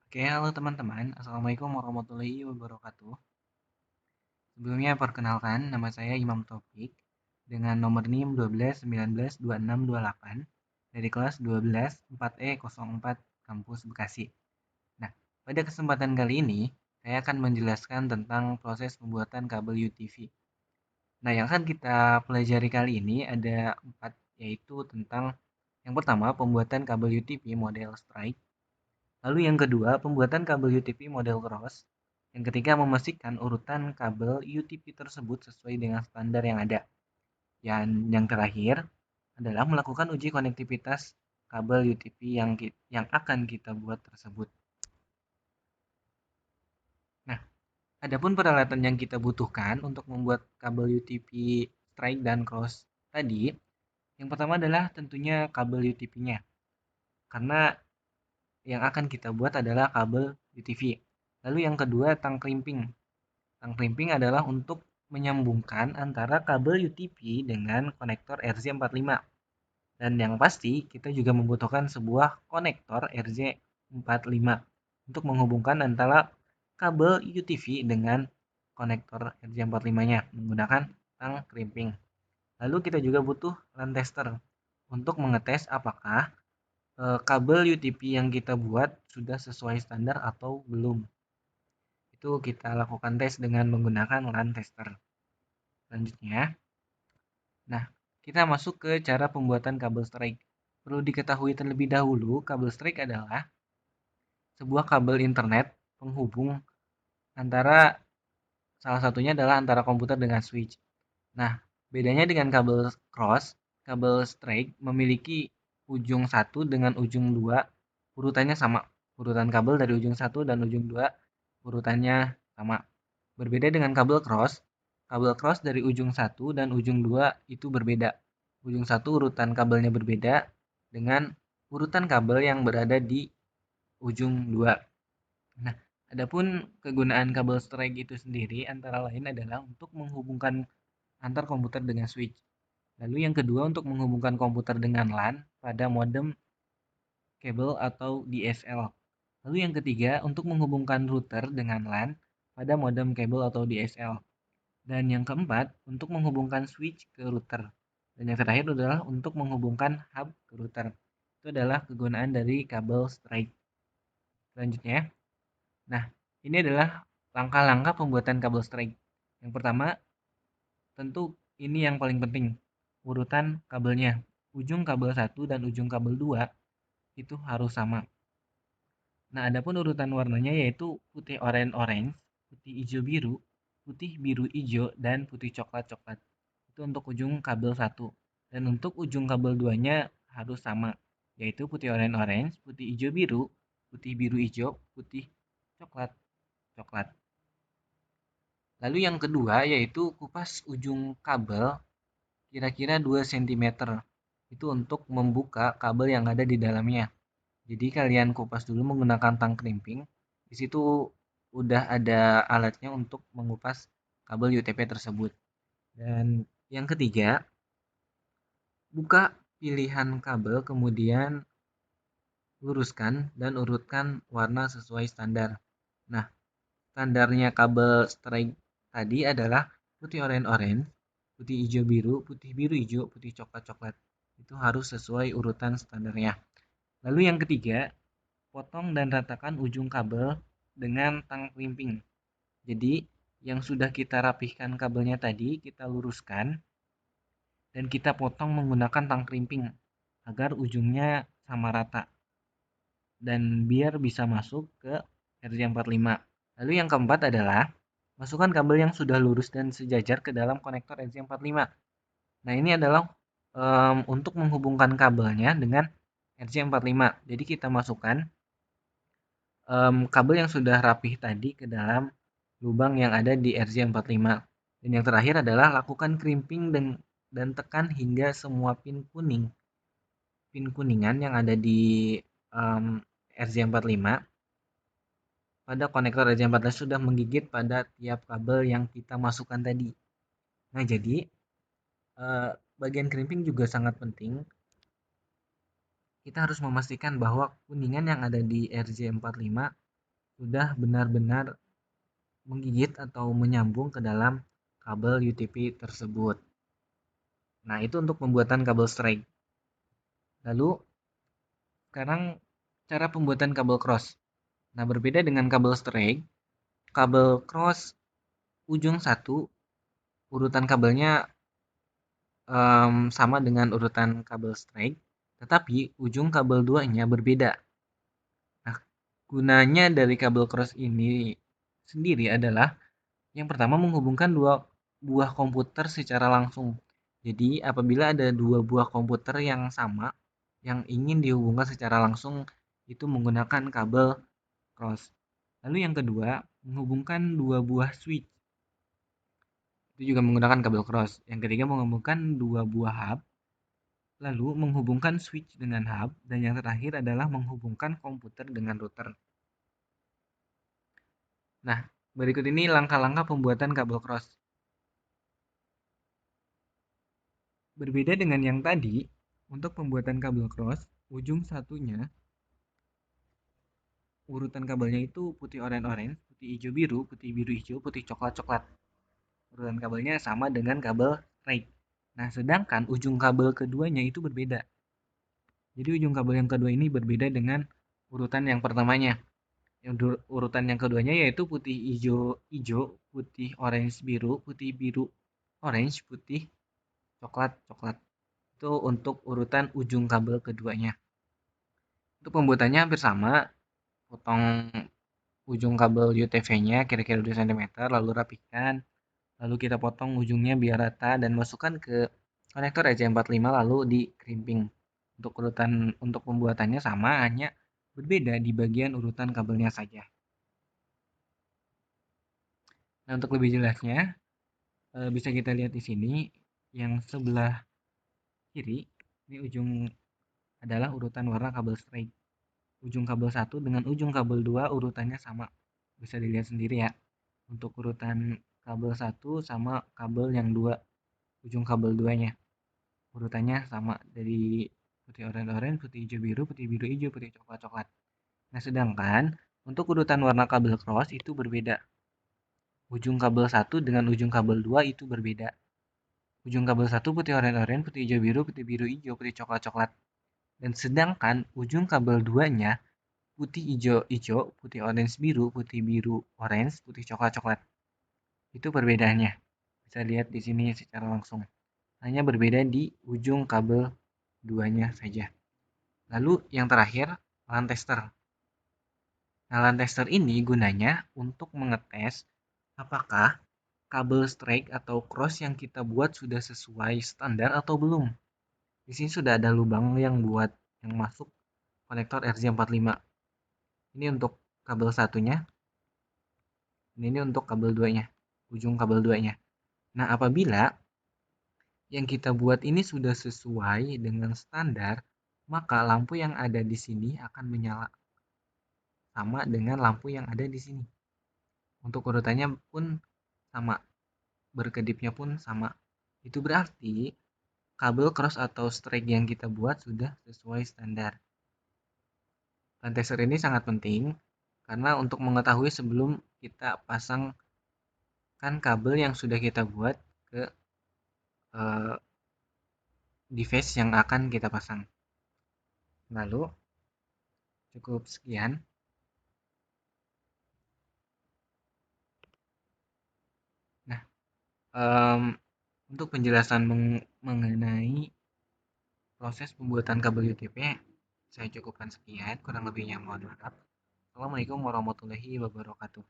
Oke, halo teman-teman. Assalamualaikum warahmatullahi wabarakatuh. Sebelumnya perkenalkan, nama saya Imam Taufik dengan nomor NIM 12192628 dari kelas 12 4E04 Kampus Bekasi. Nah, pada kesempatan kali ini, saya akan menjelaskan tentang proses pembuatan kabel UTV. Nah, yang akan kita pelajari kali ini ada 4, yaitu tentang yang pertama, pembuatan kabel UTV model strike. Lalu yang kedua, pembuatan kabel UTV model cross. Yang ketiga, memastikan urutan kabel UTV tersebut sesuai dengan standar yang ada. Dan yang terakhir adalah melakukan uji konektivitas kabel UTV yang akan kita buat tersebut. Nah, adapun peralatan yang kita butuhkan untuk membuat kabel UTV strike dan cross tadi, yang pertama adalah tentunya kabel UTV-nya. Karena yang akan kita buat adalah kabel UTV. Lalu yang kedua, tang crimping. Tang crimping adalah untuk menyambungkan antara kabel UTV dengan konektor RJ45. Dan yang pasti, kita juga membutuhkan sebuah konektor RJ45 untuk menghubungkan antara kabel UTV dengan konektor RJ45-nya menggunakan tang crimping. Lalu kita juga butuh LAN tester untuk mengetes apakah kabel UTV yang kita buat sudah sesuai standar atau belum. Itu kita lakukan tes dengan menggunakan LAN tester. Selanjutnya, nah, kita masuk ke cara pembuatan kabel strike. Perlu diketahui terlebih dahulu, kabel strike adalah sebuah kabel internet penghubung antara salah satunya adalah antara komputer dengan switch. Nah, bedanya dengan kabel cross, kabel strike memiliki ujung 1 dengan ujung 2 urutannya sama. Urutan kabel dari ujung 1 dan ujung 2 urutannya sama. Berbeda dengan kabel cross dari ujung 1 dan ujung 2 itu berbeda. Ujung 1 urutan kabelnya berbeda dengan urutan kabel yang berada di ujung 2. Nah, adapun kegunaan kabel strike itu sendiri antara lain adalah untuk menghubungkan antar komputer dengan switch. Lalu yang kedua untuk menghubungkan komputer dengan LAN pada modem kabel atau DSL. Lalu yang ketiga untuk menghubungkan router dengan LAN pada modem kabel atau DSL. Dan yang keempat untuk menghubungkan switch ke router. Dan yang terakhir adalah untuk menghubungkan hub ke router. Itu adalah kegunaan dari kabel strike. Selanjutnya, nah ini adalah langkah-langkah pembuatan kabel strike. Yang pertama, tentu ini yang paling penting, urutan kabelnya. Ujung kabel 1 dan ujung kabel 2 itu harus sama. Nah, adapun urutan warnanya yaitu putih oranye-orange, putih hijau-biru, putih biru-hijau, dan putih coklat-coklat. Itu untuk ujung kabel 1. Dan untuk ujung kabel 2-nya harus sama, yaitu putih oranye-orange, putih hijau-biru, putih biru-hijau, putih coklat-coklat. Lalu yang kedua yaitu kupas ujung kabel kira-kira 2 cm. Itu untuk membuka kabel yang ada di dalamnya. Jadi kalian kupas dulu menggunakan tang crimping. Di situ udah ada alatnya untuk mengupas kabel UTP tersebut. Dan yang ketiga, buka pilihan kabel kemudian luruskan dan urutkan warna sesuai standar. Nah, standarnya kabel strike tadi adalah putih oranye-orange, putih hijau-biru, putih biru-hijau, putih coklat-coklat. Itu harus sesuai urutan standarnya. Lalu yang ketiga, potong dan ratakan ujung kabel dengan tang crimping. Jadi, yang sudah kita rapihkan kabelnya tadi, kita luruskan dan kita potong menggunakan tang crimping agar ujungnya sama rata dan biar bisa masuk ke RJ45. Lalu yang keempat adalah masukkan kabel yang sudah lurus dan sejajar ke dalam konektor RJ45. Nah, ini adalah untuk menghubungkan kabelnya dengan RJ45. Jadi kita masukkan kabel yang sudah rapih tadi ke dalam lubang yang ada di RJ45. Dan yang terakhir adalah lakukan crimping dan tekan hingga semua pin kuningan yang ada di RJ45 pada konektor RJ45 sudah menggigit pada tiap kabel yang kita masukkan tadi. Nah, jadi bagian crimping juga sangat penting. Kita harus memastikan bahwa kuningan yang ada di RJ45 sudah benar-benar menggigit atau menyambung ke dalam kabel UTP tersebut. Nah, itu untuk pembuatan kabel strike. Lalu, sekarang cara pembuatan kabel cross. Nah, berbeda dengan kabel strike, kabel cross ujung satu urutan kabelnya sama dengan urutan kabel strike, tetapi ujung kabel duanya berbeda. Nah, gunanya dari kabel cross ini sendiri adalah yang pertama menghubungkan dua buah komputer secara langsung. Jadi, apabila ada dua buah komputer yang sama yang ingin dihubungkan secara langsung itu menggunakan kabel cross. Lalu yang kedua, menghubungkan dua buah switch. Itu juga menggunakan kabel cross. Yang ketiga, menghubungkan dua buah hub. Lalu menghubungkan switch dengan hub. Dan yang terakhir adalah menghubungkan komputer dengan router. Nah, berikut ini langkah-langkah pembuatan kabel cross. Berbeda dengan yang tadi, untuk pembuatan kabel cross, ujung satunya, urutan kabelnya itu putih oranye-oranye, putih hijau-biru, putih biru-hijau, putih coklat-coklat. Urutan kabelnya sama dengan kabel straight. Nah, sedangkan ujung kabel keduanya itu berbeda. Jadi ujung kabel yang kedua ini berbeda dengan urutan yang pertamanya. Yang urutan yang keduanya yaitu putih hijau-hijau, putih orange biru, putih biru orange, putih coklat-coklat. Itu untuk urutan ujung kabel keduanya. Untuk pembuatannya hampir sama, potong ujung kabel UTV-nya kira-kira 2 cm, lalu rapikan, lalu kita potong ujungnya biar rata dan masukkan ke konektor RJ45 lalu di crimping. Untuk urutan untuk pembuatannya sama, hanya berbeda di bagian urutan kabelnya saja. Nah, untuk lebih jelasnya, bisa kita lihat di sini yang sebelah kiri ini ujung adalah urutan warna kabel straight. Ujung kabel 1 dengan ujung kabel 2 urutannya sama. Bisa dilihat sendiri ya. Untuk urutan kabel 1 sama kabel yang 2, ujung kabel 2-nya. Urutannya sama dari putih oranye-oranye, putih hijau-biru, putih biru-hijau, putih coklat-coklat. Nah, sedangkan untuk urutan warna kabel cross itu berbeda. Ujung kabel 1 dengan ujung kabel 2 itu berbeda. Ujung kabel 1 putih oranye-oranye, putih hijau-biru, putih biru-hijau, putih coklat-coklat. Dan sedangkan ujung kabel 2-nya putih hijau-hijau, putih orange biru, putih biru orange, putih coklat-coklat. Itu perbedaannya. Bisa lihat di sini secara langsung. Hanya berbeda di ujung kabel 2-nya saja. Lalu yang terakhir, LAN tester. Nah, LAN tester ini gunanya untuk mengetes apakah kabel strike atau cross yang kita buat sudah sesuai standar atau belum. Di sini sudah ada lubang yang buat yang masuk konektor RJ45. Ini untuk kabel satunya, ini untuk kabel 2-nya, ujung kabel 2-nya. Nah, apabila yang kita buat ini sudah sesuai dengan standar, maka lampu yang ada di sini akan menyala sama dengan lampu yang ada di sini. Untuk urutannya pun sama, berkedipnya pun sama. Itu berarti kabel cross atau strike yang kita buat sudah sesuai standar. Dan tester ini sangat penting karena untuk mengetahui sebelum kita pasangkan kabel yang sudah kita buat ke device yang akan kita pasang. Lalu cukup sekian. Nah, untuk penjelasan mengenai proses pembuatan kabel UTP, saya cukupkan sekian. Kurang lebihnya mohon maaf. Assalamualaikum warahmatullahi wabarakatuh.